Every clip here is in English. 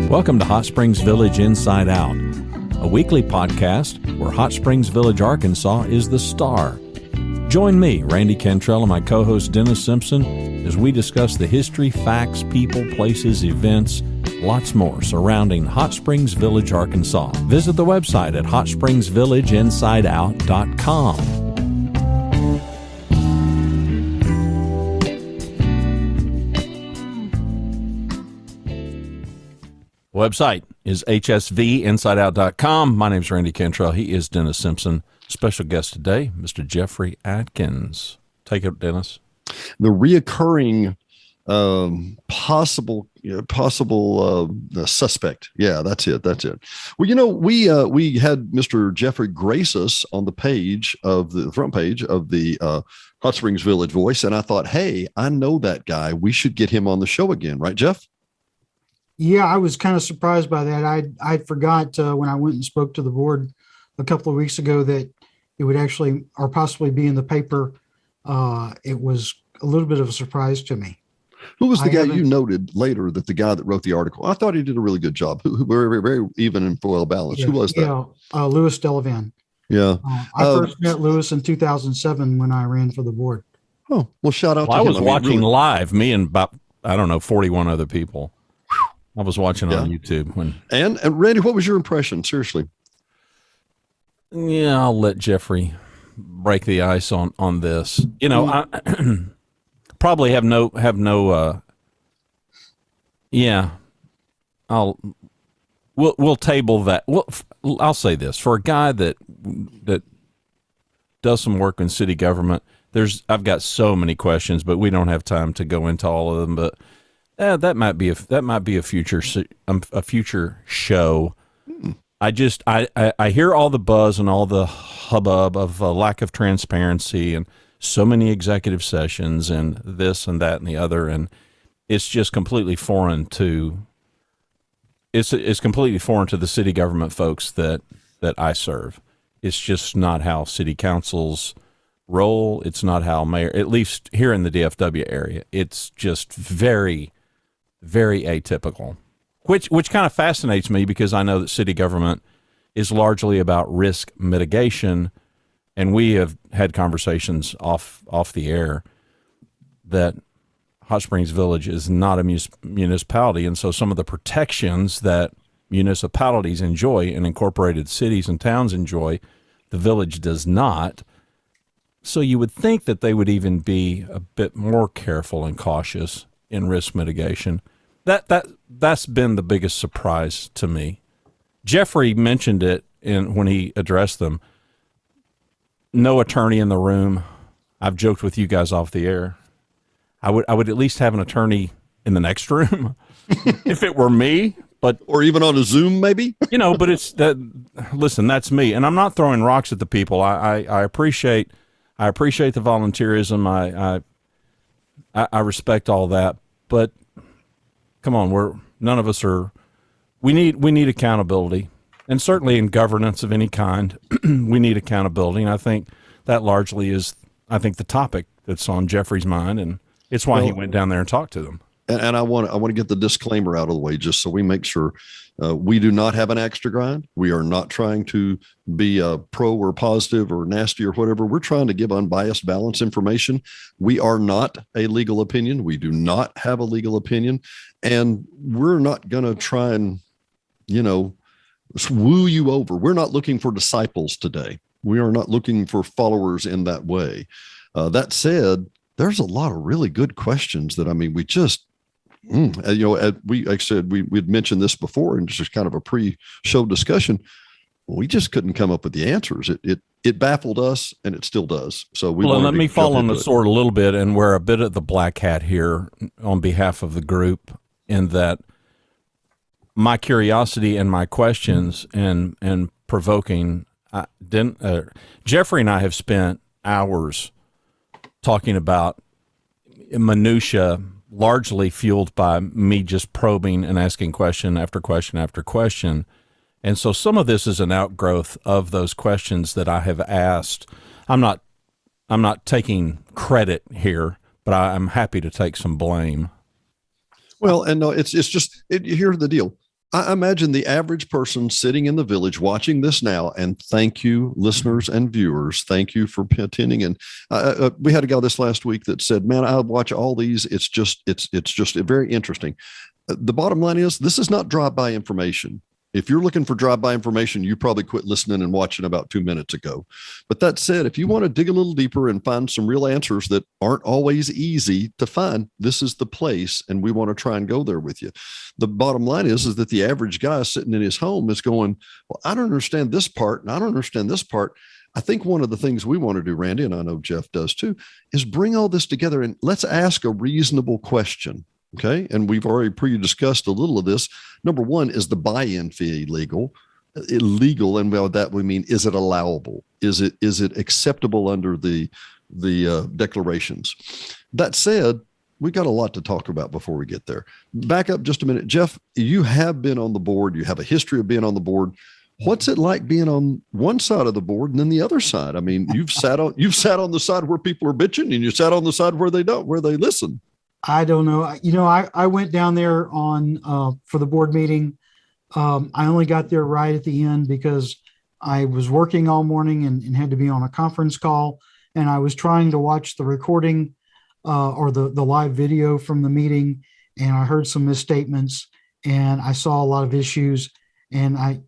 Welcome to Hot Springs Village Inside Out, a weekly podcast where Hot Springs Village, Arkansas is the star. Join me, Randy Cantrell, and my co-host Dennis Simpson as we discuss the history, facts, people, places, events, lots more surrounding Hot Springs Village, Arkansas. Visit the website at hotspringsvillageinside.out.com. Website is hsvinsideout.com. My name's Randy Cantrell. He is Dennis Simpson. Special guest today, Mr. Jeffrey Atkins. Take it, Dennis. The reoccurring possible suspect. Yeah, that's it. Well, you know, we had Mr. Jeffrey grace us on the page of the front page of the Hot Springs Village Voice, and I thought, hey, I know that guy. We should get him on the show again, right, Jeff? Yeah, I was kind of surprised by that. I forgot when I went and spoke to the board a couple of weeks ago that it would actually or possibly be in the paper. It was a little bit of a surprise to me. Who was the guy you noted later that the guy that wrote the article? I thought he did a really good job. Who very, very even and well balanced. Who was that? Yeah, Louis Delavan. Yeah. I first met Louis in 2007 when I ran for the board. Oh, well, shout out to him. I was watching live, me and about, 41 other people. I was watching on YouTube. And Randy, what was your impression? Seriously. Yeah, I'll let Jeffrey break the ice on this. You know, I probably we'll table that. Well, I'll say this, for a guy that does some work in city government, I've got so many questions, but we don't have time to go into all of them, but that might be a future show. I hear all the buzz and all the hubbub of lack of transparency and so many executive sessions and this and that and the other, and it's just completely foreign to it's completely foreign to the city government folks that I serve. It's just not how city councils roll. It's not how mayor, at least here in the DFW area. It's just very, very atypical, which kind of fascinates me because I know that city government is largely about risk mitigation, and we have had conversations off the air that Hot Springs Village is not a municipality, and so some of the protections that municipalities enjoy and incorporated cities and towns enjoy, the village does not. So you would think that they would even be a bit more careful and cautious in risk mitigation. That's been the biggest surprise to me. Jeffrey mentioned it when he addressed them. No attorney in the room. I've joked with you guys off the air. I would at least have an attorney in the next room if it were me, or even on a Zoom maybe. You know, but it's that. Listen, that's me, and I'm not throwing rocks at the people. I appreciate the volunteerism. I respect all that, but come on, none of us are. We need accountability, and certainly in governance of any kind, we need accountability. And I think that largely is, the topic that's on Jeffrey's mind, and it's why he went down there and talked to them. And I want to get the disclaimer out of the way, just so we make sure we do not have an axe to grind. We are not trying to be pro or positive or nasty or whatever. We're trying to give unbiased, balanced information. We are not a legal opinion. We do not have a legal opinion, and we're not going to try and, woo you over. We're not looking for disciples today. We are not looking for followers in that way. That said, there's a lot of really good questions that, we just, like I said, we'd mentioned this before in just kind of a pre-show discussion. We just couldn't come up with the answers. It baffled us, and it still does. So let me fall on the sword a little bit and wear a bit of the black hat here on behalf of the group, in that my curiosity and my questions and provoking. Jeffrey and I have spent hours talking about minutia, largely fueled by me just probing and asking question after question after question. And so some of this is an outgrowth of those questions that I have asked. I'm not taking credit here, but I'm happy to take some blame. Well, and no, it's just here's the deal. I imagine the average person sitting in the village watching this now, and thank you, listeners and viewers. Thank you for attending. And we had a guy this last week that said, "Man, I watch all these. It's just very interesting." The bottom line is, this is not drive-by information. If you're looking for drive-by information, you probably quit listening and watching about 2 minutes ago. But that said, if you want to dig a little deeper and find some real answers that aren't always easy to find, this is the place, and we want to try and go there with you. The bottom line is that the average guy sitting in his home is going, well, I don't understand this part, and I don't understand this part. I think one of the things we want to do, Randy, and I know Jeff does too, is bring all this together and let's ask a reasonable question. Okay. And we've already pre-discussed a little of this. Number one, is the buy-in fee illegal? Illegal, and by that we mean, is it allowable? Is it acceptable under the declarations? That said, we got a lot to talk about before we get there. Back up just a minute. Jeff, you have been on the board. You have a history of being on the board. What's it like being on one side of the board and then the other side? I mean, you've sat on the side where people are bitching, and you sat on the side where they listen. I don't know. I went down there for the board meeting. I only got there right at the end because I was working all morning and had to be on a conference call. And I was trying to watch the recording or the live video from the meeting. And I heard some misstatements and I saw a lot of issues. And I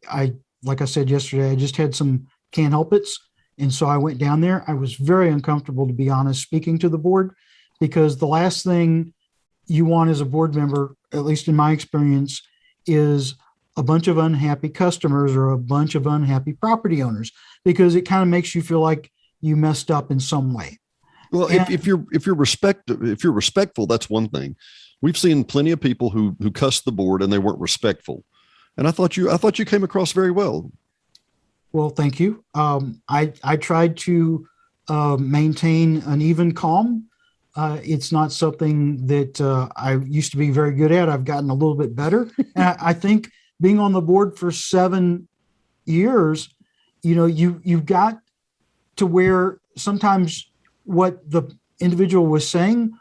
like I said yesterday, I just had some can't help it's. And so I went down there. I was very uncomfortable, to be honest, speaking to the board, because the last thing you want as a board member, at least in my experience, is a bunch of unhappy customers or a bunch of unhappy property owners, because it kind of makes you feel like you messed up in some way. Well, if you're respectful, that's one thing. We've seen plenty of people who cussed the board and they weren't respectful. And I thought you came across very well. Well, thank you. I tried to maintain an even calm. It's not something that I used to be very good at. I've gotten a little bit better. And I think being on the board for 7 years, you've got to where sometimes what the individual was saying,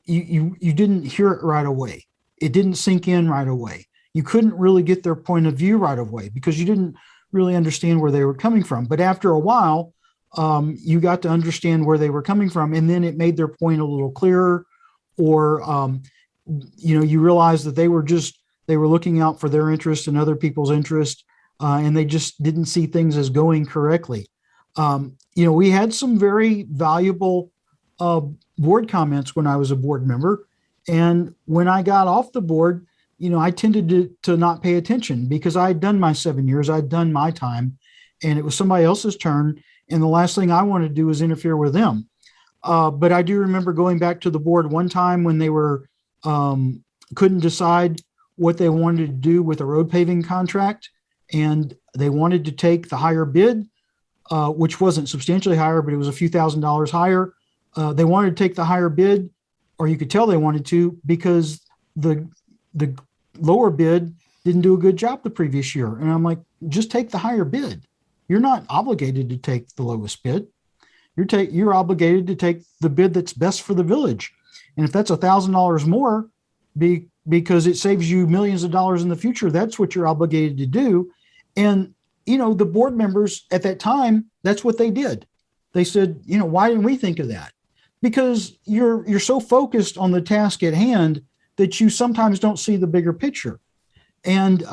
you didn't hear it right away. It didn't sink in right away. You couldn't really get their point of view right away because you didn't really understand where they were coming from. But after a while, you got to understand where they were coming from, and then it made their point a little clearer, or you realized that they were looking out for their interest and other people's interest, and they just didn't see things as going correctly. We had some very valuable board comments when I was a board member, and when I got off the board, I tended to not pay attention because I had done my 7 years, I'd done my time, and it was somebody else's turn. And the last thing I wanted to do was interfere with them. But I do remember going back to the board one time when they were couldn't decide what they wanted to do with a road paving contract. And they wanted to take the higher bid, which wasn't substantially higher, but it was a few $1,000s higher. They wanted to take the higher bid, or you could tell they wanted to, because the lower bid didn't do a good job the previous year. And I'm like, just take the higher bid. You're not obligated to take the lowest bid. You're obligated to take the bid that's best for the village. And if that's $1,000 more because it saves you millions of dollars in the future, that's what you're obligated to do. And, the board members at that time, that's what they did. They said, why didn't we think of that? Because you're so focused on the task at hand that you sometimes don't see the bigger picture. And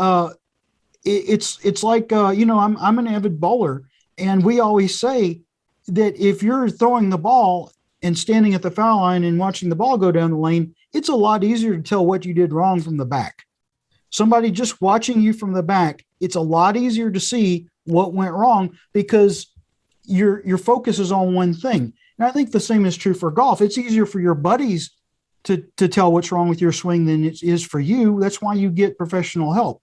it's like, I'm an avid bowler, and we always say that if you're throwing the ball and standing at the foul line and watching the ball go down the lane, it's a lot easier to tell what you did wrong from the back. Somebody just watching you from the back, it's a lot easier to see what went wrong because your focus is on one thing. And I think the same is true for golf. It's easier for your buddies to tell what's wrong with your swing than it is for you. That's why you get professional help.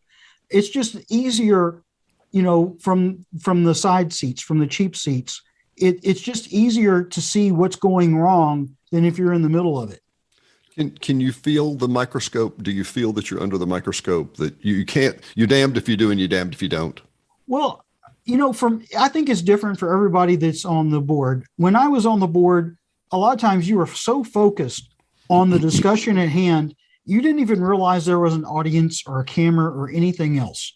It's just easier, from the side seats, from the cheap seats. It's just easier to see what's going wrong than if you're in the middle of it. Can you feel the microscope? Do you feel that you're under the microscope, that you can't, you're damned if you do and you're damned if you don't? Well, I think it's different for everybody that's on the board. When I was on the board, a lot of times you were so focused on the discussion at hand, you didn't even realize there was an audience or a camera or anything else.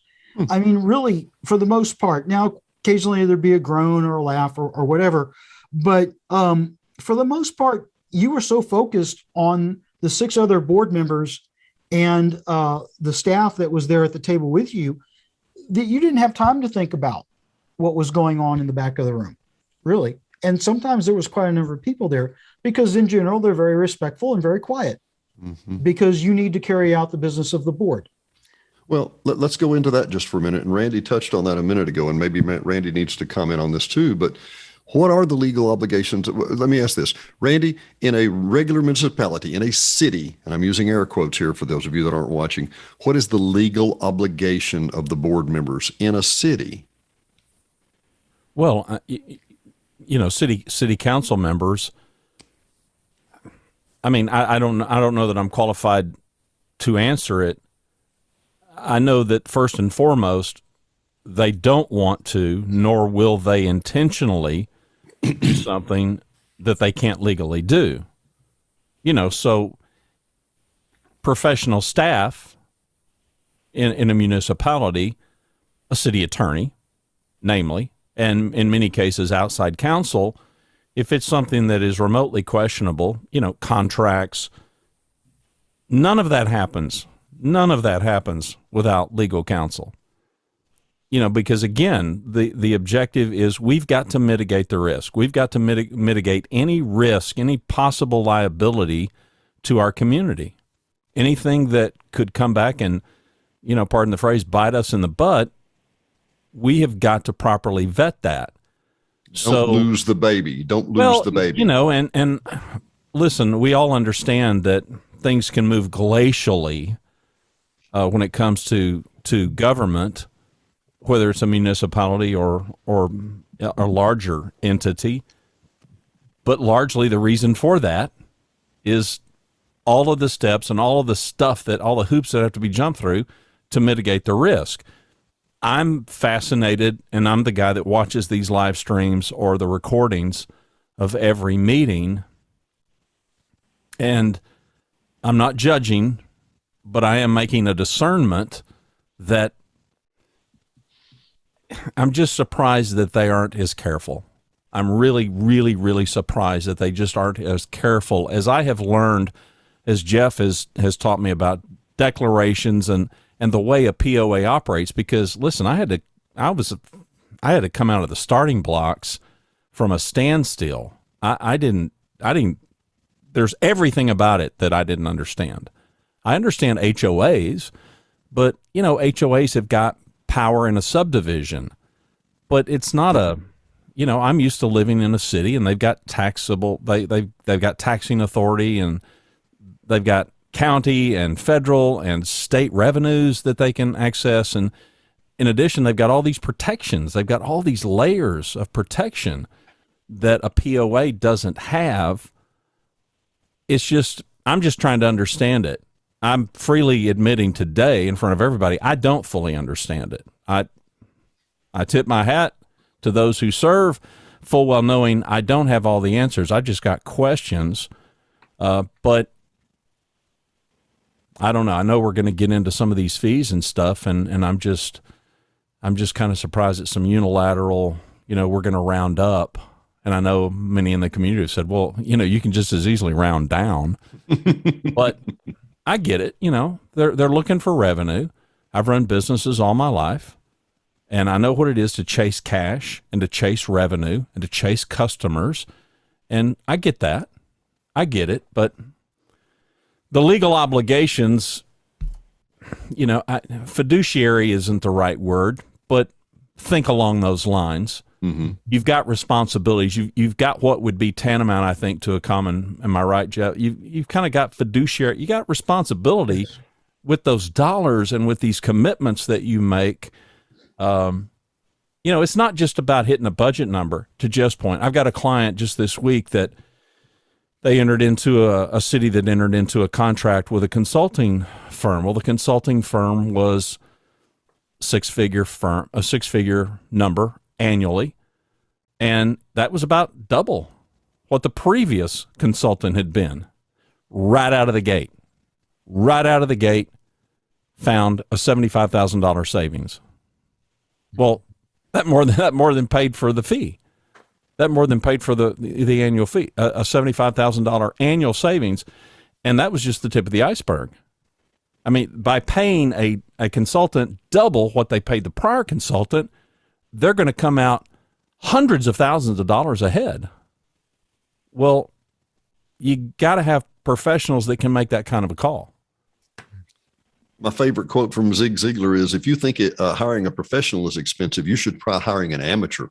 I mean, really, for the most part. Now, occasionally there'd be a groan or a laugh or whatever, but for the most part, you were so focused on the 6 other board members and the staff that was there at the table with you that you didn't have time to think about what was going on in the back of the room, really. And sometimes there was quite a number of people there because in general, they're very respectful and very quiet because you need to carry out the business of the board. Well, let's go into that just for a minute. And Randy touched on that a minute ago, and maybe Randy needs to comment on this too. But what are the legal obligations? Let me ask this. Randy, in a regular municipality, in a city, and I'm using air quotes here for those of you that aren't watching, what is the legal obligation of the board members in a city? Well, city council members, I mean, I don't know that I'm qualified to answer it. I know that first and foremost, they don't want to, nor will they intentionally do something that they can't legally do. So professional staff in a municipality, a city attorney, namely, and in many cases outside counsel, if it's something that is remotely questionable, contracts, none of that happens. None of that happens without legal counsel. Because again, the objective is we've got to mitigate the risk. We've got to mitigate any risk, any possible liability to our community. Anything that could come back and, pardon the phrase, bite us in the butt, we have got to properly vet that. Don't lose the baby. Don't lose the baby. And listen, we all understand that things can move glacially when it comes to government, whether it's a municipality or a larger entity. But largely the reason for that is all of the steps and all of the stuff all the hoops that have to be jumped through to mitigate the risk. I'm fascinated, and I'm the guy that watches these live streams or the recordings of every meeting. And I'm not judging, but I am making a discernment that I'm just surprised that they aren't as careful. I'm really, really, really surprised that they just aren't as careful as I have learned, as Jeff has taught me about declarations and the way a POA operates. Because listen, I had to come out of the starting blocks from a standstill. I didn't. There's everything about it that I didn't understand. I understand HOAs, but HOAs have got power in a subdivision, but it's not I'm used to living in a city and they've got taxable, they've got taxing authority, and they've got county and federal and state revenues that they can access. And in addition, they've got all these protections. They've got all these layers of protection that a POA doesn't have. I'm just trying to understand it. I'm freely admitting today in front of everybody, I don't fully understand it. I tip my hat to those who serve, full well knowing I don't have all the answers. I just got questions, but I don't know. I know we're going to get into some of these fees and stuff, and I'm just kind of surprised at some unilateral, we're going to round up. And I know many in the community have said, well, you can just as easily round down. But I get it. They're looking for revenue. I've run businesses all my life, and I know what it is to chase cash and to chase revenue and to chase customers. And I get that. I get it. But the legal obligations, fiduciary isn't the right word, but think along those lines. Mm-hmm. You've got responsibilities. You've got what would be tantamount, I think, to a common. Am I right, Jeff? You've kind of got fiduciary. You got responsibility with those dollars and with these commitments that you make. It's not just about hitting a budget number. To Jeff's point, I've got a client just this week that they entered into a city that entered into a contract with a consulting firm. Well, the consulting firm was a six-figure number annually, and that was about double what the previous consultant had been right out of the gate. right out of the gate found a $75,000 savings. Well, that more than paid for the fee. That more than paid for the annual fee, a $75,000 annual savings. And that was just the tip of the iceberg. I mean, by paying a consultant double what they paid the prior consultant, they're going to come out hundreds of thousands of dollars ahead. Well, you got to have professionals that can make that kind of a call. My favorite quote from Zig Ziglar is, if you think hiring a professional is expensive, you should try hiring an amateur.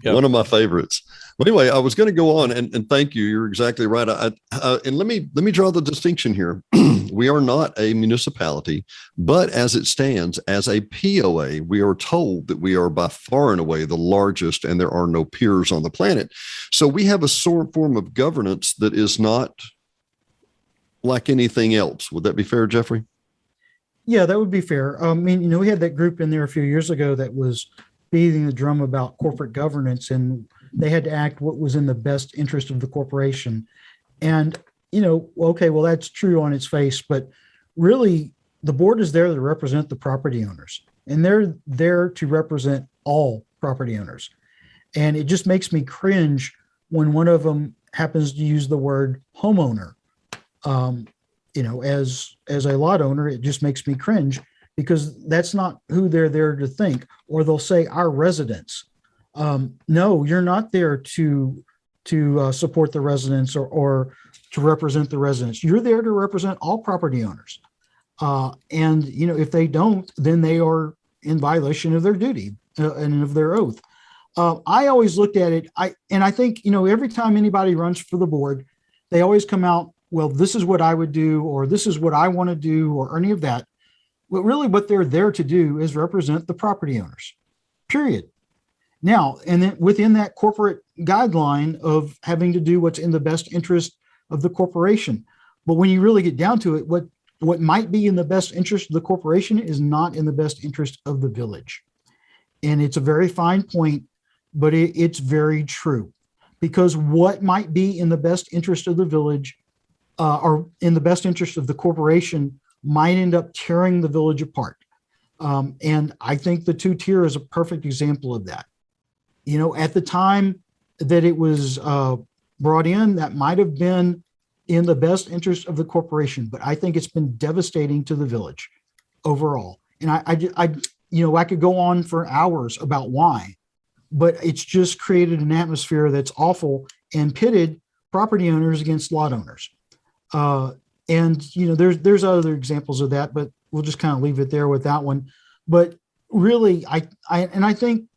Yep. One of my favorites. But anyway, I was going to go on and thank you. You're exactly right. And let me draw the distinction here. We are not a municipality, but as it stands, as a POA, we are told that we are by far and away the largest, and there are no peers on the planet. So we have a form of governance that is not like anything else. Would that be fair, Jeffrey? Yeah, that would be fair. I mean, we had that group in there a few years ago that was beating the drum about corporate governance, and they had to act what was in the best interest of the corporation. And, okay, well, that's true on its face, but really the board is there to represent the property owners, and they're there to represent all property owners. And it just makes me cringe when one of them happens to use the word homeowner. As a lot owner, it just makes me cringe, because that's not who they're there to think. Or they'll say our residents. No, you're not there to support the residents or to represent the residents. You're there to represent all property owners. And if they don't, then they are in violation of their duty and of their oath. I always looked at it. I think every time anybody runs for the board, they always come out, well, this is what I would do, or this is what I want to do, or any of that. But really what they're there to do is represent the property owners, period. Now, and then within that corporate guideline of having to do what's in the best interest of the corporation. But when you really get down to it, what might be in the best interest of the corporation is not in the best interest of the village. And it's a very fine point, but it's very true. Because what might be in the best interest of the village or in the best interest of the corporation might end up tearing the village apart. And I think the two-tier is a perfect example of that. At the time that it was brought in, that might have been in the best interest of the corporation, but I think it's been devastating to the village overall. And I could go on for hours about why, but it's just created an atmosphere that's awful and pitted property owners against lot owners. And there's other examples of that, but we'll just kind of leave it there with that one. But really, I think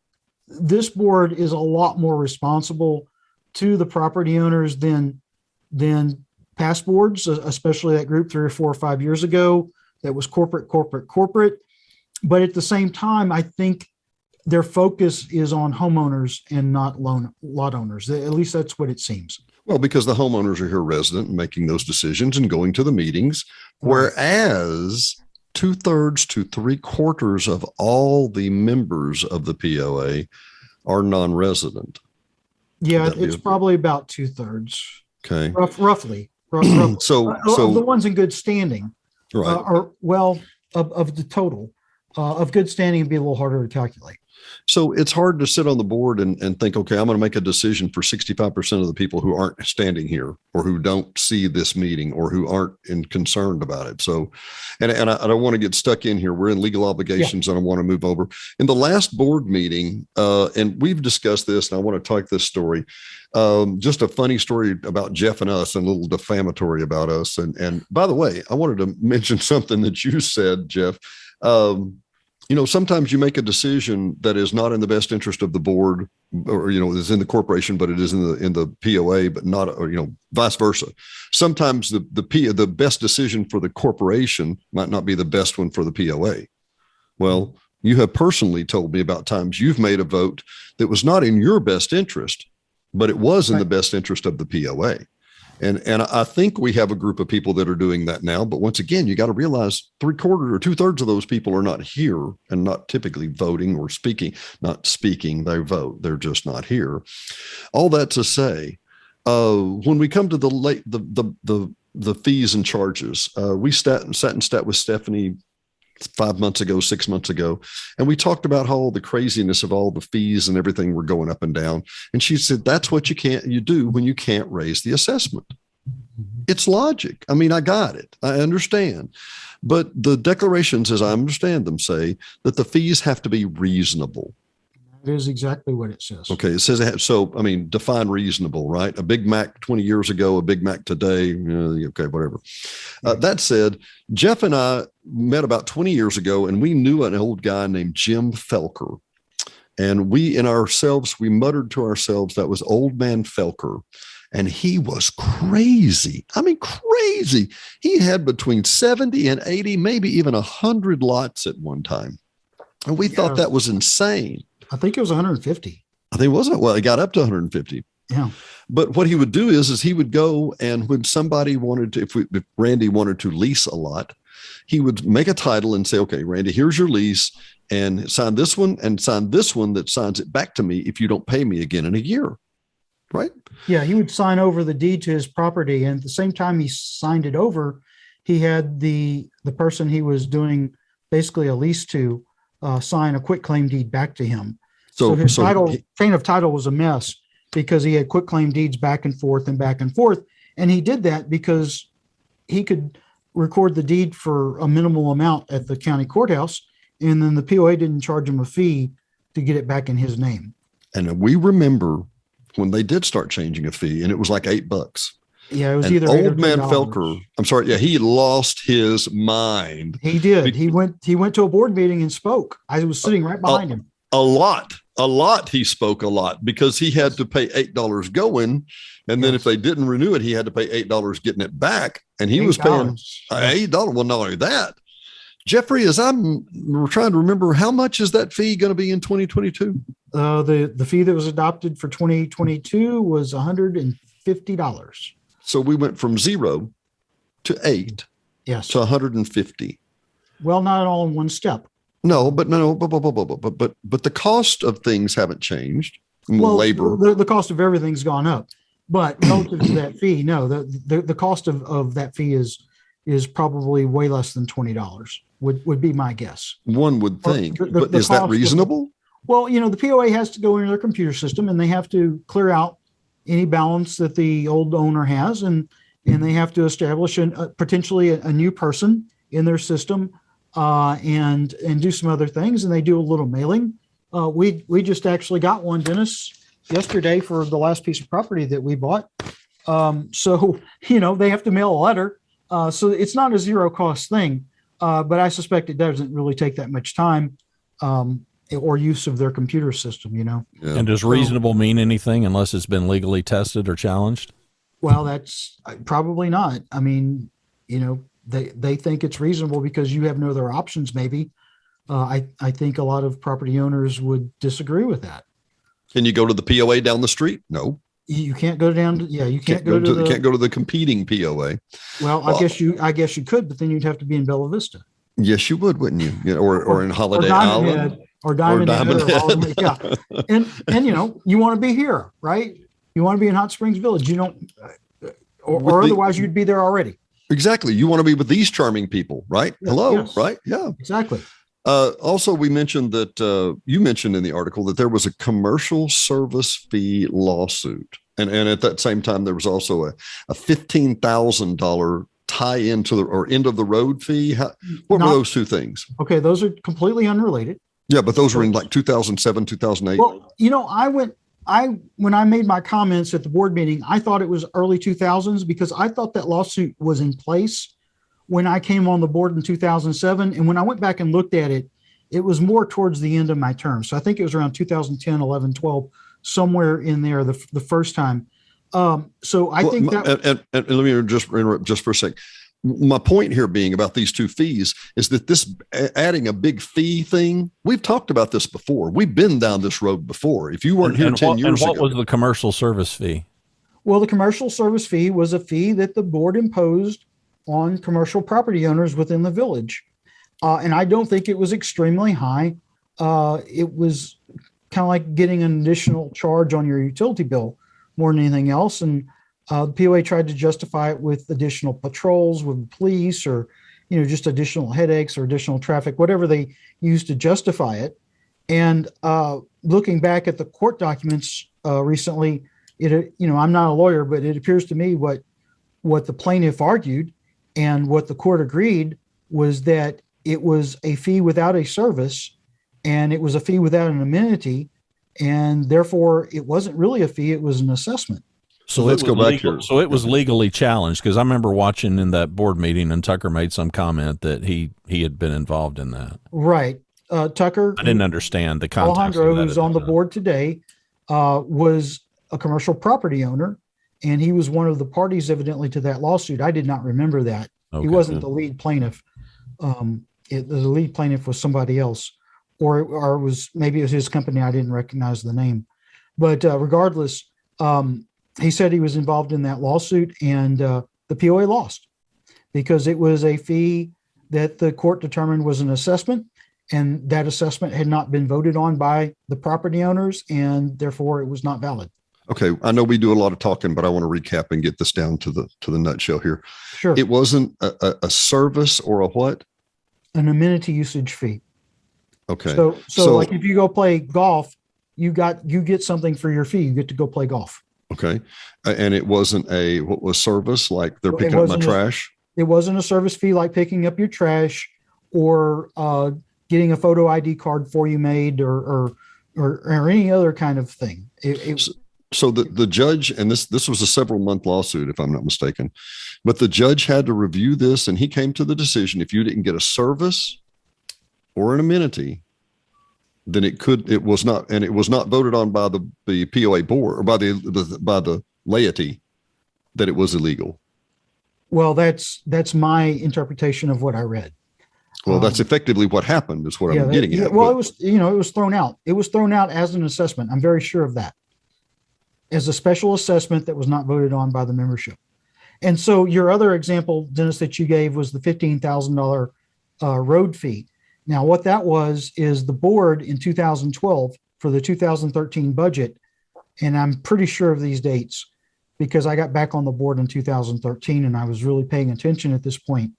this board is a lot more responsible to the property owners than past boards, especially that group 3 or 4 or 5 years ago that was corporate. But at the same time, I think their focus is on homeowners and not lot owners. At least that's what it seems. Well, because the homeowners are here resident and making those decisions and going to the meetings, whereas 2/3 to 3/4 of all the members of the POA are non-resident. Yeah, it's probably about 2/3. Okay. Roughly. So of the ones in good standing, right. Of the total of good standing, it'd be a little harder to calculate. So it's hard to sit on the board and think, okay, I'm going to make a decision for 65% of the people who aren't standing here or who don't see this meeting or who aren't concerned about it. So, and I don't want to get stuck in here. We're in legal obligations and I want to move over. In the last board meeting, and we've discussed this, and I want to talk this story. Just a funny story about Jeff and us and a little defamatory about us. And by the way, I wanted to mention something that you said, Jeff. Sometimes you make a decision that is not in the best interest of the board, or is in the corporation, but it is in the POA, but not, or vice versa. Sometimes the best decision for the corporation might not be the best one for the POA. Well, you have personally told me about times you've made a vote that was not in your best interest, but it was in the best interest of the POA. And I think we have a group of people that are doing that now. But once again, you got to realize 3/4 or 2/3 of those people are not here and not typically voting or speaking. Not speaking, they vote. They're just not here. All that to say, when we come to the the fees and charges. We sat and sat with Stephanie 5 months ago, 6 months ago, and we talked about how all the craziness of all the fees and everything were going up and down. And she said, that's what you do when you can't raise the assessment. It's logic. I mean, I got it. I understand. But the declarations, as I understand them, say that the fees have to be reasonable. That is exactly what it says. Okay. It says, so, I mean, define reasonable, right? A Big Mac 20 years ago, a Big Mac today. Okay, whatever. That said, Jeff and I met about 20 years ago, and we knew an old guy named Jim Felker. And we muttered to ourselves, that was Old Man Felker. And he was crazy. I mean, crazy. He had between 70 and 80, maybe even 100 lots at one time. And we thought that was insane. I think it was 150. I think it wasn't. Well, it got up to 150. Yeah. But what he would do is he would go, and when somebody wanted to, if Randy wanted to lease a lot, he would make a title and say, okay, Randy, here's your lease, and sign this one and sign this one that signs it back to me if you don't pay me again in a year. Right? Yeah. He would sign over the deed to his property. And at the same time he signed it over, he had the person he was doing basically a lease to sign a quitclaim deed back to him. So his chain of title was a mess because he had quitclaim deeds back and forth and back and forth. And he did that because he could record the deed for a minimal amount at the county courthouse. And then the POA didn't charge him a fee to get it back in his name. And we remember when they did start changing a fee, and it was like $8. Yeah, it was and either Old Man Felker. I'm sorry. Yeah, he lost his mind. He did. He went to a board meeting and spoke. I was sitting right behind him. A lot. He spoke a lot because he had to pay $8 going, and then if they didn't renew it, he had to pay $8 getting it back, and he was paying $8. Well, not only that, Jeffrey, as we're trying to remember, how much is that fee going to be in 2022? The fee that was adopted for 2022 was $150. So we went from 0 to 8 to 150. Well, not all in one step. No, but the cost of things haven't changed. Well, labor. The cost of everything's gone up, but relative to that fee, no, the cost of that fee is probably way less than $20 would be my guess. One would think, but is that reasonable? Well, the POA has to go into their computer system and they have to clear out any balance that the old owner has, and they have to establish potentially a new person in their system and do some other things, and they do a little mailing. We just actually got one, Dennis, yesterday for the last piece of property that we bought. So they have to mail a letter. So it's not a zero cost thing, but I suspect it doesn't really take that much time or use of their computer system, Yeah. And does reasonable mean anything unless it's been legally tested or challenged? Well, that's probably not. I mean, they think it's reasonable because you have no other options. Maybe I think a lot of property owners would disagree with that. Can you go to the POA down the street? No. You can't go down to, you can't go to the competing POA. Well, I guess you could, but then you'd have to be in Bella Vista. Yes, you would, wouldn't you? Or in Holiday Island or Diamond Head. Yeah. And you want to be here, right? You want to be in Hot Springs Village. You don't, or otherwise you'd be there already. Exactly. You want to be with these charming people, right? Yes, Hello, yes. right? Yeah, exactly. Also, we mentioned that you mentioned in the article that there was a commercial service fee lawsuit. And at that same time, there was also a $15,000 tie into or end of the road fee. What were those two things? Okay. Those are completely unrelated. Yeah, but those were in like 2007, 2008. Well, when I made my comments at the board meeting, I thought it was early 2000s because I thought that lawsuit was in place when I came on the board in 2007. And when I went back and looked at it, it was more towards the end of my term. So I think it was around 2010, 11, 12, somewhere in there the first time. So I think that. And let me just interrupt just for a sec. My point here being about these two fees is that this adding a big fee thing, we've talked about this before. We've been down this road before. If you weren't here 10 years ago. And what was the commercial service fee? Well, the commercial service fee was a fee that the board imposed on commercial property owners within the village. And I don't think it was extremely high. It was kind of like getting an additional charge on your utility bill more than anything else. And The POA tried to justify it with additional patrols with police, or, just additional headaches or additional traffic, whatever they used to justify it. And looking back at the court documents recently, I'm not a lawyer, but it appears to me what the plaintiff argued and what the court agreed was that it was a fee without a service, and it was a fee without an amenity, and therefore it wasn't really a fee, it was an assessment. So let's go back here. So it was legally challenged, because I remember watching in that board meeting, and Tucker made some comment that he had been involved in that. Right. Tucker. I didn't understand the context. Alejandro, who's on the board today, was a commercial property owner, and he was one of the parties evidently to that lawsuit. I did not remember that. Okay. He wasn't the lead plaintiff. The lead plaintiff was somebody else, or maybe it was his company. I didn't recognize the name, but regardless, he said he was involved in that lawsuit, and the POA lost because it was a fee that the court determined was an assessment, and that assessment had not been voted on by the property owners, and therefore it was not valid. Okay, I know we do a lot of talking, but I want to recap and get this down to the nutshell here. Sure. It wasn't a service or a what? An amenity usage fee. Okay. So like if you go play golf, you get something for your fee. You get to go play golf. Okay. And it wasn't what was service, like they're picking up my trash? It wasn't a service fee like picking up your trash or getting a photo ID card for you made or any other kind of thing. So the judge, and this was a several-month lawsuit, if I'm not mistaken, but the judge had to review this, and he came to the decision if you didn't get a service or an amenity, then it was not voted on by the POA board or by the laity that it was illegal. Well, that's my interpretation of what I read. Well, that's effectively what happened, is what I'm getting at. Well, it was thrown out. It was thrown out as an assessment. I'm very sure of that. As a special assessment that was not voted on by the membership. And so your other example, Dennis, that you gave was the $15,000 road fee. Now, what that was is the board in 2012 for the 2013 budget, and I'm pretty sure of these dates because I got back on the board in 2013 and I was really paying attention at this point.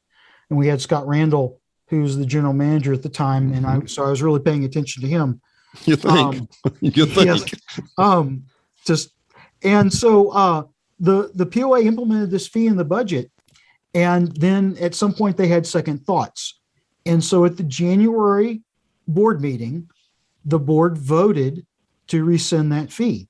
And we had Scott Randall, who's the general manager at the time, and I was really paying attention to him. You think? You think? Yes. And so the POA implemented this fee in the budget, and then at some point they had second thoughts. And so at the January board meeting, the board voted to rescind that fee,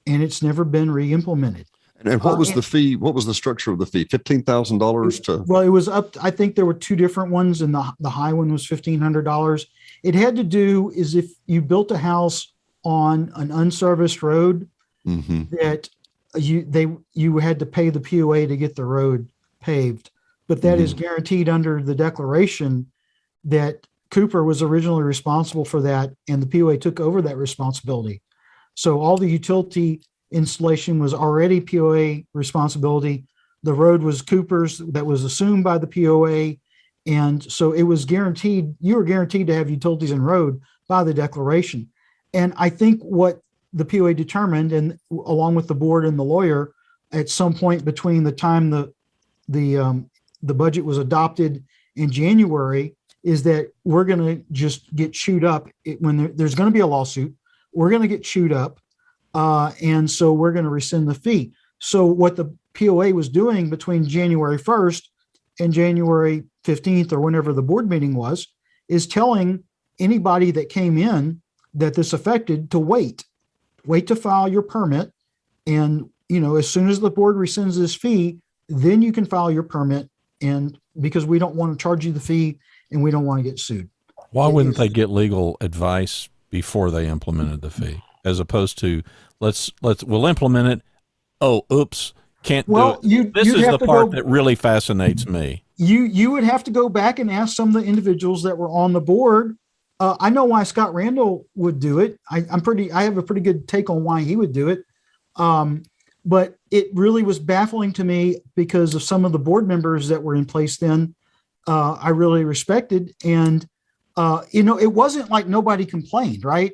and it's never been re-implemented. And what was the fee? What was the structure of the fee? $15,000 to? Well, it was up. I think there were two different ones, and the high one was $1,500. It had to do is if you built a house on an unserviced road, that you had to pay the POA to get the road paved, but that is guaranteed under the declaration that Cooper was originally responsible for that, and the POA took over that responsibility. So all the utility installation was already POA responsibility. The road was Cooper's that was assumed by the POA, and so it was guaranteed. You were guaranteed to have utilities and road by the declaration. And I think what the POA determined, and along with the board and the lawyer, at some point between the time the budget was adopted in January, is that we're going to just get chewed up when there's going to be a lawsuit. We're going to get chewed up, and so we're going to rescind the fee. So what the POA was doing between January 1st and January 15th, or whenever the board meeting was, is telling anybody that came in that this affected to wait to file your permit. And, as soon as the board rescinds this fee, then you can file your permit. And because we don't want to charge you the fee and we don't want to get sued. Why wouldn't they get legal advice before they implemented the fee, as opposed to we'll implement it. Oh, oops. Can't do it. This is the part that really fascinates me. You would have to go back and ask some of the individuals that were on the board. I know why Scott Randall would do it. I have a pretty good take on why he would do it. But it really was baffling to me because of some of the board members that were in place then. I really respected. And, it wasn't like nobody complained, right?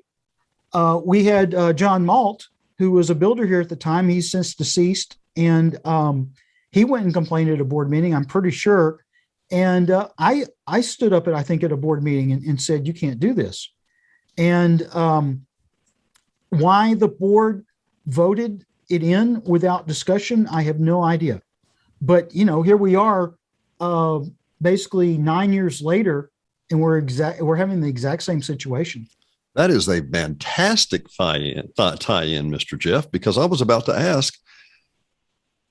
We had John Malt, who was a builder here at the time. He's since deceased. And he went and complained at a board meeting, I'm pretty sure. And I stood up I think at a board meeting and said, you can't do this. And why the board voted it in without discussion, I have no idea. But, here we are basically 9 years later, and we're having the exact same situation. That is a fantastic tie-in, Mr. Jeff, because I was about to ask,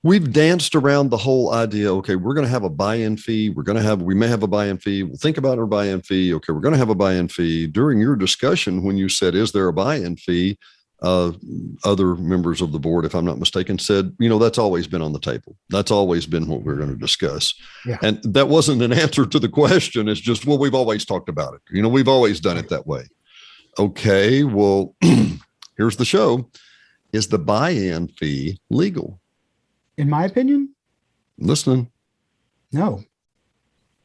we've danced around the whole idea. Okay, we're going to have a buy-in fee. We may have a buy-in fee. We'll think about our buy-in fee. Okay, we're going to have a buy-in fee. During your discussion, when you said, is there a buy-in fee? Other members of the board, if I'm not mistaken, said, that's always been on the table. That's always been what we're going to discuss. Yeah. And that wasn't an answer to the question. It's just, well, we've always talked about it. We've always done it that way. Okay, well, here's the show. Is the buy-in fee legal? In my opinion, listening. No.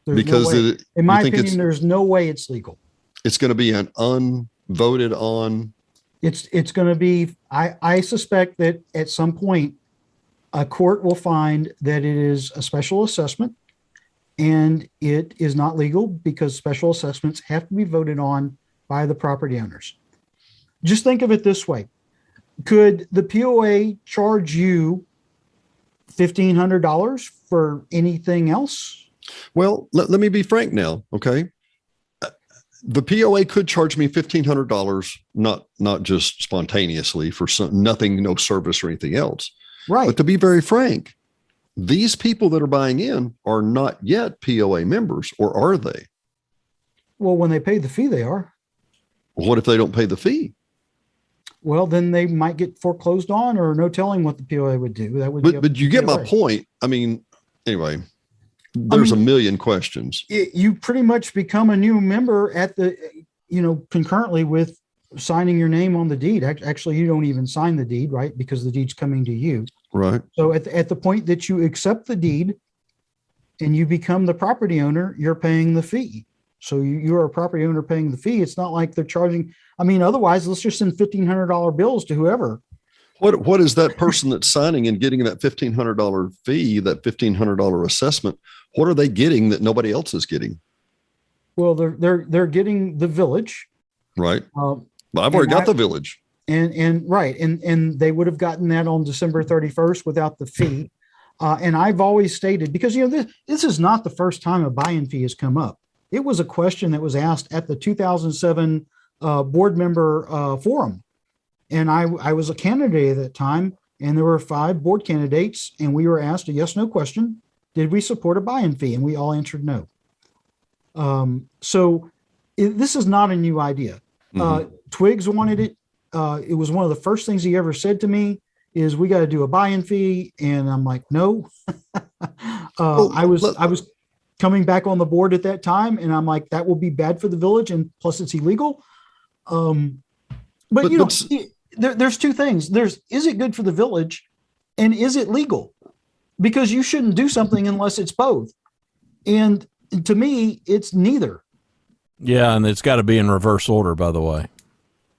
Because in my opinion, there's no way it's legal. It's going to be an unvoted on. It's going to be, I suspect that at some point, a court will find that it is a special assessment and it is not legal because special assessments have to be voted on by the property owners. Just think of it this way. Could the POA charge you $1,500 for anything else? Well, let me be frank now. Okay. The POA could charge me $1,500, not just spontaneously for nothing, no service or anything else. Right. But to be very frank, these people that are buying in are not yet POA members, or are they? Well, when they pay the fee, they are. What if they don't pay the fee? Well, then they might get foreclosed on, or no telling what the POA would do. That would. But you get my point. I mean, anyway. There's a million questions. You pretty much become a new member at concurrently with signing your name on the deed. Actually, you don't even sign the deed, right? Because the deed's coming to you. Right. So at the point that you accept the deed and you become the property owner, you're paying the fee. So you're a property owner paying the fee. It's not like they're charging. I mean, otherwise, let's just send $1,500 bills to whoever. What is that person that's signing and getting that $1,500 fee, that $1,500 assessment? What are they getting that nobody else is getting? Well, they're getting the village, right? I've already got the village, and right, and they would have gotten that on December 31st without the fee. And I've always stated, because this is not the first time a buy-in fee has come up. It was a question that was asked at the 2007 board member forum. And I was a candidate at that time, and there were 5 board candidates, and we were asked a yes/no question. Did we support a buy-in fee? And we all answered no. This is not a new idea. Mm-hmm. Twiggs wanted it. It was one of the first things he ever said to me is, we got to do a buy-in fee. And I'm like, no. I was coming back on the board at that time, and I'm like, that will be bad for the village, and plus it's illegal. There's two things. Is it good for the village, and is it legal? Because you shouldn't do something unless it's both. And to me, it's neither. Yeah, and it's got to be in reverse order, by the way.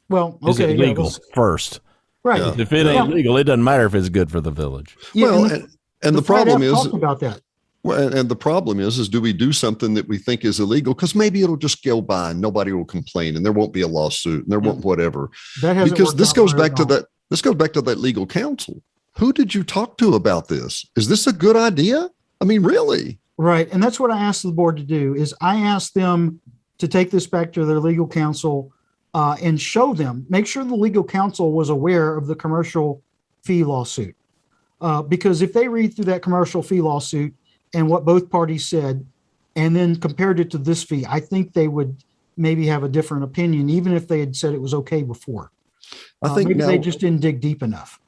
Well, okay. Is it legal first? Right. Yeah. If it ain't legal, it doesn't matter if it's good for the village. Yeah, well, and the problem is about that. Well, and the problem is do we do something that we think is illegal? Because maybe it'll just go by and nobody will complain, and there won't be a lawsuit, and there won't whatever. Because this goes back to that. This goes back to that legal counsel. Who did you talk to about this? Is this a good idea? I mean, really? Right. And that's what I asked the board to do, is I asked them to take this back to their legal counsel and show them, make sure the legal counsel was aware of the commercial fee lawsuit. Because if they read through that commercial fee lawsuit and what both parties said, and then compared it to this fee, I think they would maybe have a different opinion, even if they had said it was okay before. I think maybe they just didn't dig deep enough.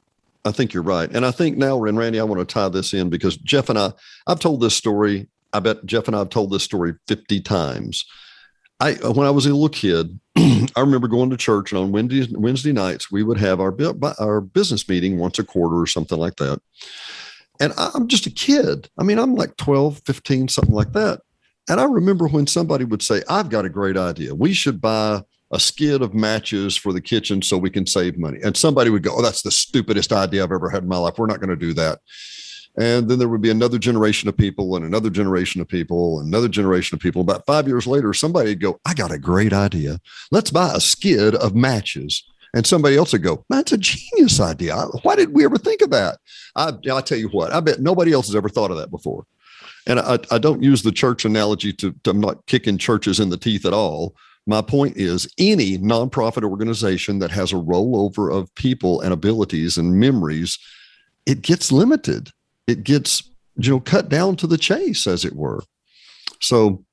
I think you're right. And I think now, and Randy, I want to tie this in because Jeff and I've told this story. I bet Jeff and I have told this story 50 times. When I was a little kid, I remember going to church, and on Wednesday nights, we would have our business meeting once a quarter or something like that. And I'm just a kid. I mean, I'm like 12, 15, something like that. And I remember when somebody would say, I've got a great idea. We should buy a skid of matches for the kitchen so we can save money. And somebody would go, oh, that's the stupidest idea I've ever had in my life. We're not going to do that. And then there would be another generation of people and another generation of people and another generation of people. About 5 years later, somebody would go, I got a great idea. Let's buy a skid of matches. And somebody else would go, that's a genius idea. Why did we ever think of that? I tell you what, I bet nobody else has ever thought of that before. And I don't use the church analogy I'm not kicking churches in the teeth at all. My point is any nonprofit organization that has a rollover of people and abilities and memories, it gets limited. It gets, cut down to the chase, as it were. So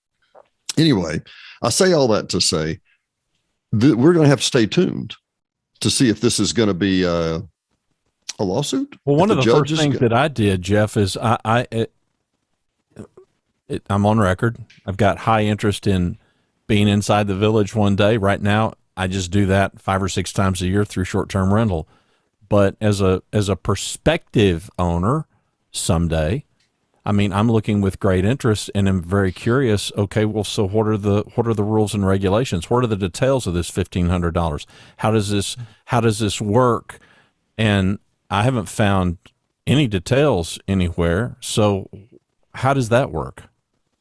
anyway, I say all that to say that we're going to have to stay tuned to see if this is going to be a lawsuit. Well, one of the first things that I did, Jeff, is I'm on record. I've got high interest in being inside the village one day. Right now, I just do that 5 or 6 times a year through short-term rental. But as a prospective owner, someday, I mean, I'm looking with great interest and I'm very curious. Okay, well, so what are the rules and regulations? What are the details of this $1,500? How does this work? And I haven't found any details anywhere. So how does that work?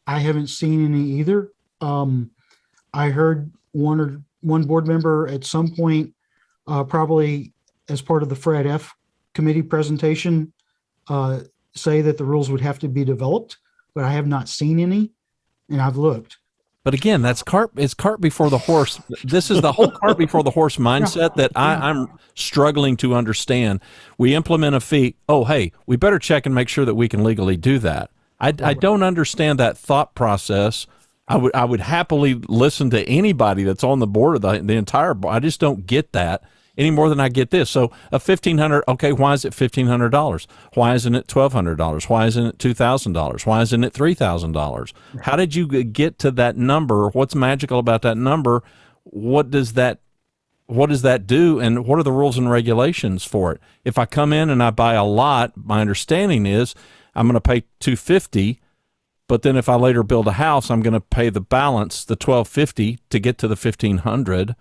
I haven't seen any either. I heard one board member at some point, probably as part of the Fred F committee presentation, say that the rules would have to be developed, but I have not seen any, and I've looked. But again, it's cart before the horse. This is the whole cart before the horse mindset that I'm struggling to understand. We implement a fee. Oh, hey, we better check and make sure that we can legally do that. I don't understand that thought process. I would happily listen to anybody that's on the board of the entire board. I just don't get that any more than I get this. So a $1,500, okay, why is it $1,500? Why isn't it $1,200? Why isn't it $2,000? Why isn't it $3,000? How did you get to that number? What's magical about that number? What does that do? And what are the rules and regulations for it? If I come in and I buy a lot, my understanding is I'm going to pay $250, but then if I later build a house, I'm going to pay the balance, the $1,250, to get to the $1,500.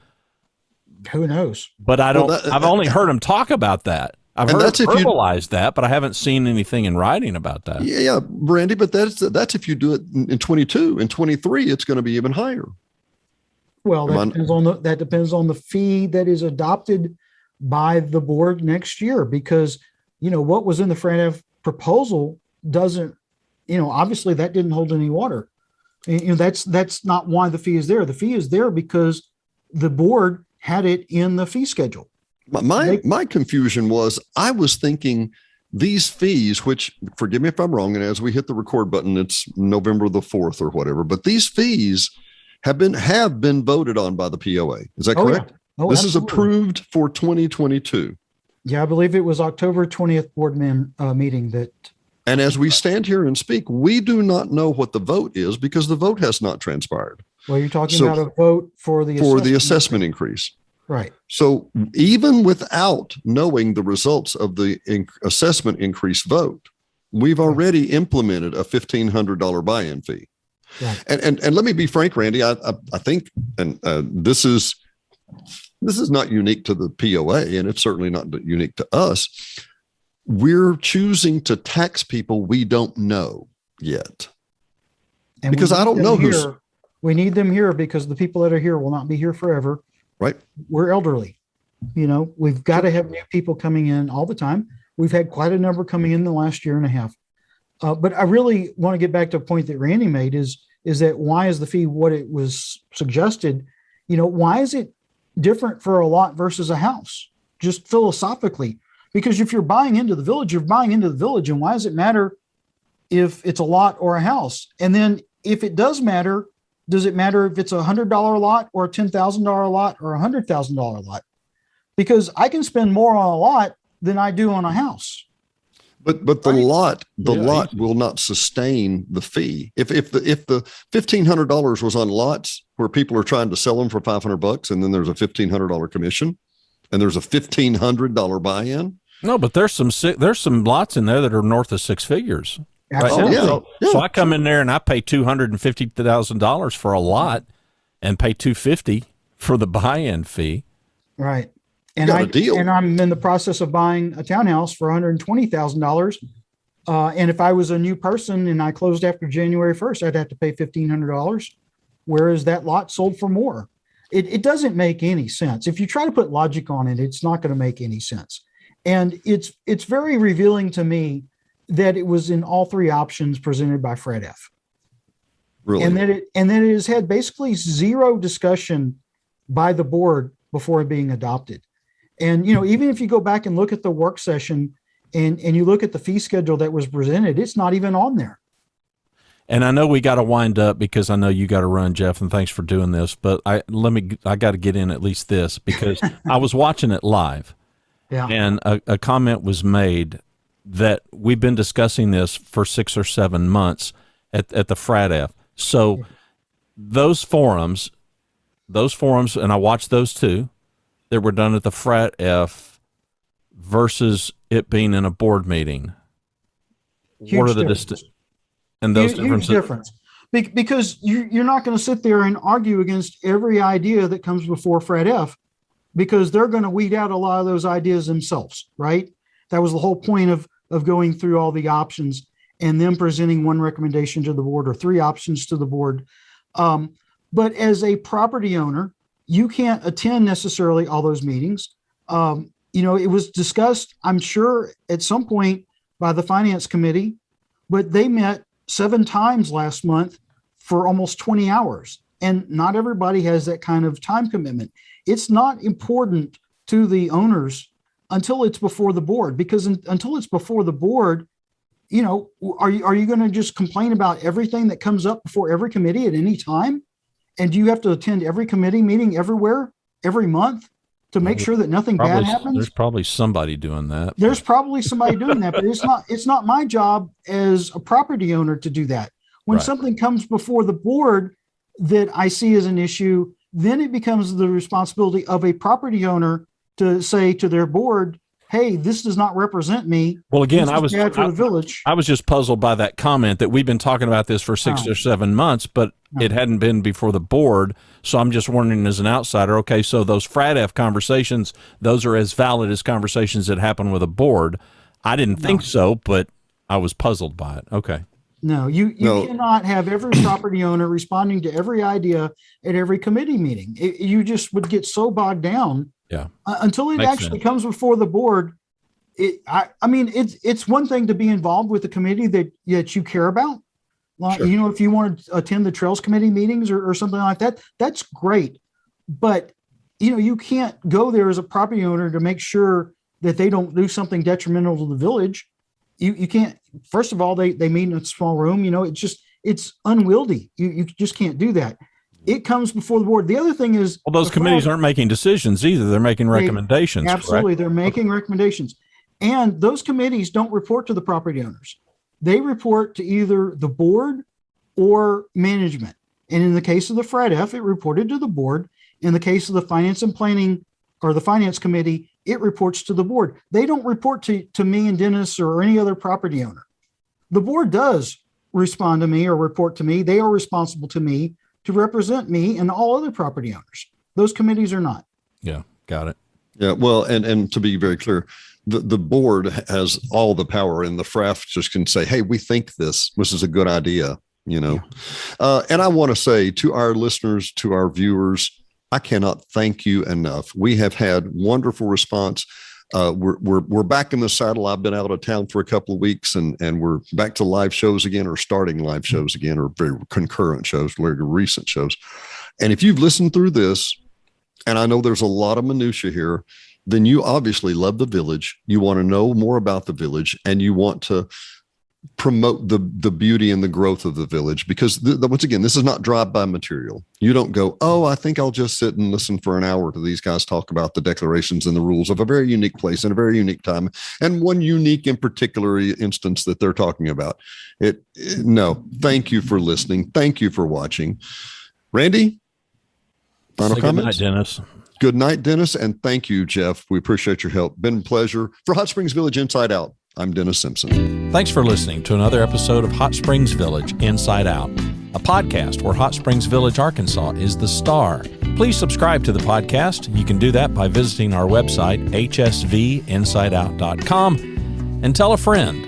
Who knows? But I don't. I've only heard him talk about that. I've heard him verbalize that, but I haven't seen anything in writing about that. Yeah, Brandy. But that's if you do it in 22. In 23, it's going to be even higher. Well, that depends on the fee that is adopted by the board next year, because what was in the Fred F proposal doesn't. Obviously that didn't hold any water. That's not why the fee is there. The fee is there because the board had it in the fee schedule. My confusion was I was thinking these fees, which, forgive me if I'm wrong, and as we hit the record button, it's November the 4th or whatever, but these fees have been voted on by the POA. Is that correct? Yeah. Oh, this absolutely. is approved for 2022. Yeah, I believe it was October 20th board meeting that. And as we stand here and speak, we do not know what the vote is because the vote has not transpired. Well, you're talking about a vote for the assessment increase. Right. So even without knowing the results of the assessment increase vote, we've already implemented a $1,500 buy-in fee. Right. And let me be frank, Randy, I think, and this is not unique to the POA, and it's certainly not unique to us. We're choosing to tax people we don't know yet. And because I don't know we need them here because the people that are here will not be here forever. Right. We're elderly. We've got to have new people coming in all the time. We've had quite a number coming in the last year and a half. But I really want to get back to a point that Randy made is that why is the fee what it was suggested? Why is it different for a lot versus a house? Just philosophically, because if you're buying into the village, you're buying into the village. And why does it matter if it's a lot or a house? And then if it does matter, does it matter if it's $100 lot or a $10,000 lot or a $100,000 lot? Because I can spend more on a lot than I do on a house. But the lot will not sustain the fee. If the $1,500 was on lots where people are trying to sell them for $500 and then there's a $1,500 commission and there's a $1,500 buy-in. No, but there's some lots in there that are north of 6 figures. Right Absolutely. now. So I come in there and I pay $250,000 for a lot and pay $250 for the buy-in fee. Right. And got a deal. And I'm in the process of buying a townhouse for $120,000. And if I was a new person and I closed after January 1st, I'd have to pay $1,500. Whereas that lot sold for more. It doesn't make any sense. If you try to put logic on it, it's not going to make any sense. And it's very revealing to me that it was in all three options presented by Fred F. Really? And that it has had basically zero discussion by the board before it being adopted. And, even if you go back and look at the work session and you look at the fee schedule that was presented, it's not even on there. And I know we got to wind up because I know you got to run, Jeff, and thanks for doing this, but I got to get in at least this because I was watching it live. Yeah. And a comment was made that we've been discussing this for 6 or 7 months at the FRADF. So those forums, and I watched those too, that were done at the FRADF versus it being in a board meeting. Huge what are the difference. And those Huge differences? difference. Because you're not going to sit there and argue against every idea that comes before FRADF, because they're going to weed out a lot of those ideas themselves, right? That was the whole point of going through all the options and then presenting one recommendation to the board or three options to the board. But as a property owner, you can't attend necessarily all those meetings. It was discussed, I'm sure, at some point by the finance committee, but they met 7 times last month for almost 20 hours. And not everybody has that kind of time commitment. It's not important to the owners until it's before the board, because until it's before the board, are you going to just complain about everything that comes up before every committee at any time? And do you have to attend every committee meeting everywhere, every month to make sure that nothing bad happens? There's probably somebody doing that. There's probably somebody doing that, but it's not my job as a property owner to do that. When something comes before the board that I see as an issue, then it becomes the responsibility of a property owner to say to their board, hey, this does not represent me. Well, again, This is bad for the village. I was just puzzled by that comment that we've been talking about this for 6 or 7 months, but it hadn't been before the board. So I'm just wondering as an outsider, okay, so those FRADF conversations, those are as valid as conversations that happen with a board. I didn't think so, but I was puzzled by it. Okay. No, you cannot have every property owner responding to every idea at every committee meeting. You just would get so bogged down. Yeah. Until it actually comes before the board. It's one thing to be involved with a committee that you care about. Like, Sure. If you want to attend the Trails Committee meetings or something like that, that's great. But, you can't go there as a property owner to make sure that they don't do something detrimental to the village. You can't. First of all, they meet in a small room. It's unwieldy. You just can't do that. It comes before the board. The other thing is, well, those committees aren't making decisions either. They're making recommendations. Absolutely. Correct? They're making recommendations. And those committees don't report to the property owners. They report to either the board or management. And in the case of the FRADF, it reported to the board. In the case of the finance and planning or the finance committee, it reports to the board. They don't report to me and Dennis or any other property owner. The board does respond to me or report to me. They are responsible to me to represent me and all other property owners. Those committees are not. Yeah, got it. Yeah, well, and to be very clear, the board has all the power, and the FRAF just can say, hey, we think this is a good idea, And I want to say to our listeners, to our viewers, I cannot thank you enough. We have had wonderful response. We're back in the saddle. I've been out of town for a couple of weeks, and we're back to live shows again, or starting live shows again, or very concurrent shows, very recent shows. And if you've listened through this, and I know there's a lot of minutia here, then you obviously love the village. You want to know more about the village, and you want to promote the beauty and the growth of the village, because once again, this is not drive-by material. You don't go, oh, I think I'll just sit and listen for an hour to these guys talk about the declarations and the rules of a very unique place and a very unique time, and one unique in particular instance that they're talking about. No, thank you for listening. Thank you for watching. Randy, final comments? Good night, Dennis. Good night, Dennis, and thank you, Jeff. We appreciate your help. Been a pleasure. For Hot Springs Village Inside Out, I'm Dennis Simpson. Thanks for listening to another episode of Hot Springs Village Inside Out, a podcast where Hot Springs Village, Arkansas is the star. Please subscribe to the podcast. You can do that by visiting our website, hsvinsideout.com, and tell a friend.